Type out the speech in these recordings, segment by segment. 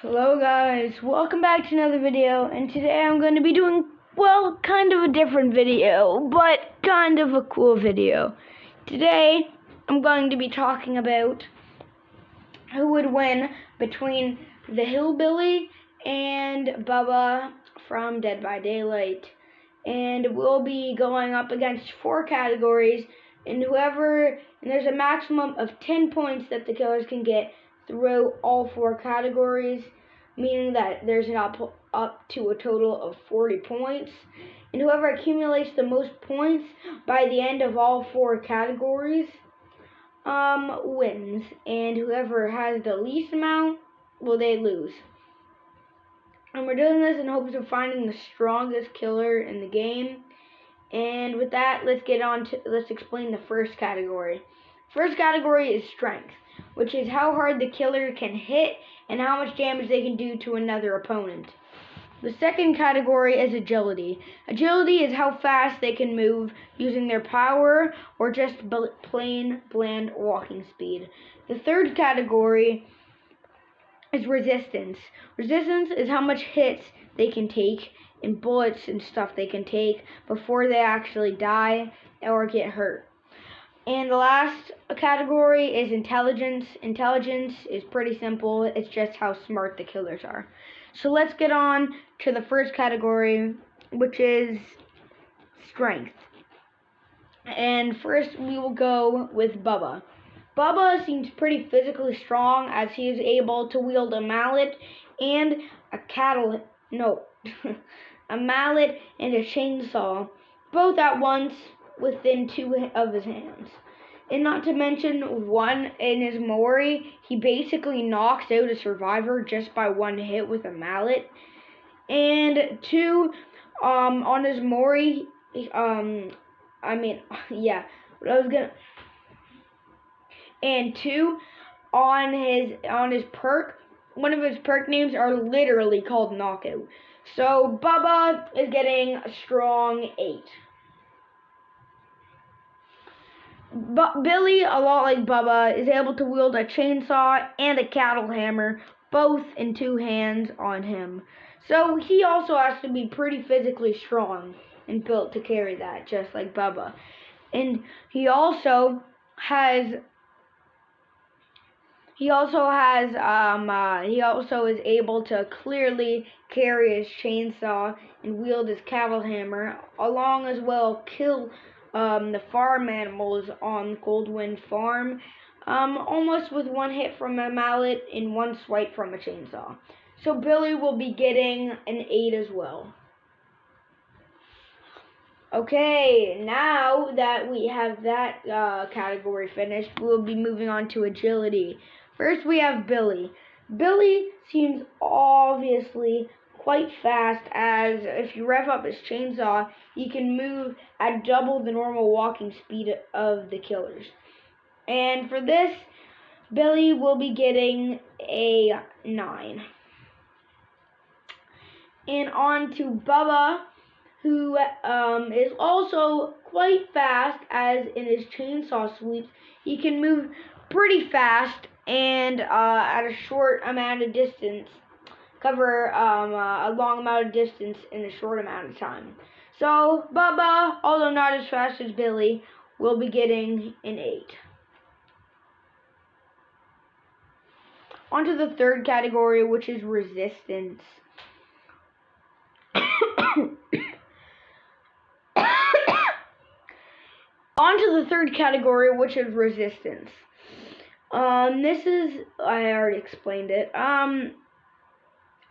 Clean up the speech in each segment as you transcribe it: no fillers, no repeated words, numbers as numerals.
Hello guys, welcome back to another video, and today I'm going to be doing, well, kind of a different video, but kind of a cool video. Today, I'm going to be talking about who would win between the Hillbilly and Bubba from Dead by Daylight. And we'll be going up against 4 categories, and there's a maximum of 10 points that the killers can get through all 4 categories, meaning that there's an up to a total of 40 points. And whoever accumulates the most points by the end of all 4 categories wins. And whoever has the least amount, well, they lose. And we're doing this in hopes of finding the strongest killer in the game. And with that, let's explain the first category. First category is strength, which is how hard the killer can hit and how much damage they can do to another opponent. The second category is agility. Agility is how fast they can move using their power or just plain bland walking speed. The third category is resistance. Resistance is how much hits they can take and bullets and stuff they can take before they actually die or get hurt. And the last category is intelligence. Intelligence is pretty simple. It's just how smart the killers are. So let's get on to the first category, which is strength. And first we will go with Bubba. Bubba seems pretty physically strong as he is able to wield a mallet and a mallet and a chainsaw, both at once within 2 of his hands. And not to mention, one, in his Mori, he basically knocks out a survivor just by one hit with a mallet. And 2, on his Mori, and 2, on his perk, one of his perk names are literally called Knockout. So Bubba is getting a strong 8. But Billy, a lot like Bubba, is able to wield a chainsaw and a cattle hammer, both in 2 hands on him. So he also has to be pretty physically strong and built to carry that, just like Bubba. And he also is able to clearly carry his chainsaw and wield his cattle hammer, along as well kill the farm animals on Goldwind Farm, almost with 1 hit from a mallet and 1 swipe from a chainsaw. So Billy will be getting an 8 as well. Okay, now that we have that category finished, we'll be moving on to agility. First we have Billy. Billy seems obviously quite fast, as if you rev up his chainsaw, he can move at double the normal walking speed of the killers. And for this, Billy will be getting a 9. And on to Bubba, who is also quite fast, as in his chainsaw sweeps, he can move pretty fast and at a short amount of distance, cover a long amount of distance in a short amount of time. So Bubba, although not as fast as Billy, will be getting an 8. On to the third category, which is resistance. On to the third category, which is resistance. I already explained it. On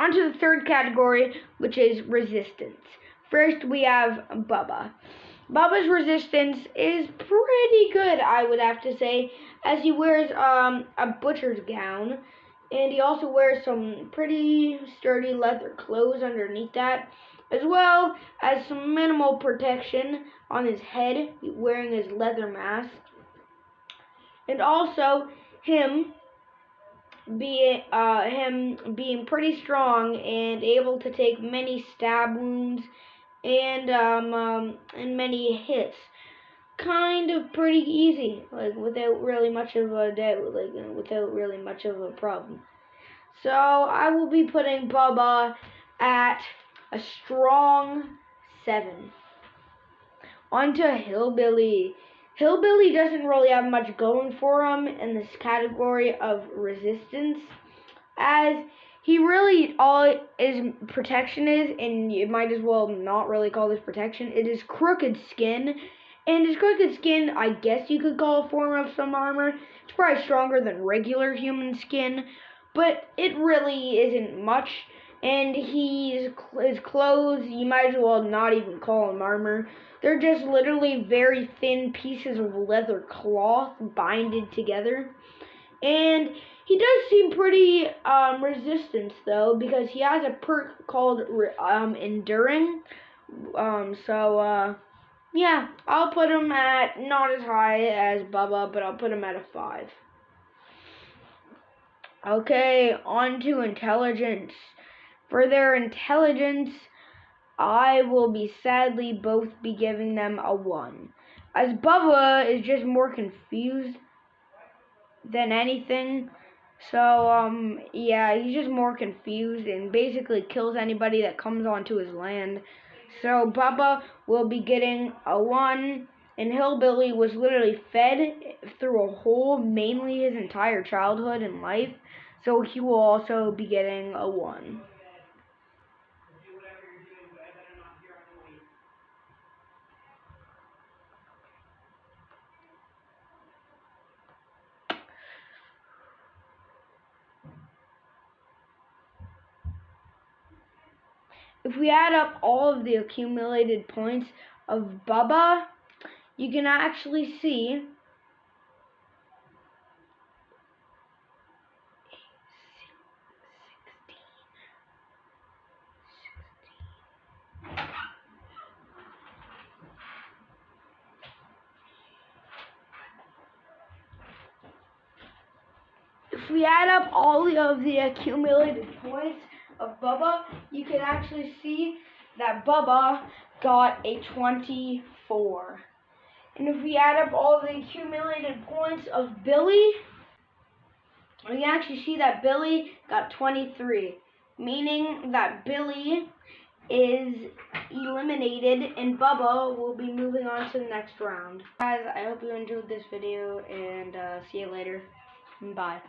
to the third category, which is resistance. First, we have Bubba. Bubba's resistance is pretty good, I would have to say, as he wears a butcher's gown, and he also wears some pretty sturdy leather clothes underneath that, as well as some minimal protection on his head, wearing his leather mask, and also him being pretty strong and able to take many stab wounds and many hits, kind of pretty easy, without really much of a problem. So I will be putting Bubba at a strong 7. On to Hillbilly. Hillbilly doesn't really have much going for him in this category of resistance, as he really all his protection is, and you might as well not really call this protection, it is crooked skin. And his crooked skin, I guess you could call a form of some armor. It's probably stronger than regular human skin, but it really isn't much. And his clothes, you might as well not even call them armor. They're just literally very thin pieces of leather cloth binded together. And he does seem pretty resistant though, because he has a perk called Enduring. Yeah, I'll put him at not as high as Bubba, but I'll put him at a 5. Okay, on to Intelligence. For their intelligence, I will be sadly both be giving them a 1. As Bubba is just more confused than anything. So, yeah, he's just more confused and basically kills anybody that comes onto his land. So, Bubba will be getting a 1, and Hillbilly was literally fed through a hole mainly his entire childhood and life, so he will also be getting a 1. If we add up all of the accumulated points of Bubba, you can actually see if we add up all of the accumulated points of Bubba, you can actually see that Bubba got a 24. And if we add up all the accumulated points of Billy, we can actually see that Billy got 23, meaning that Billy is eliminated and Bubba will be moving on to the next round. Guys, I hope you enjoyed this video, and see you later. Bye.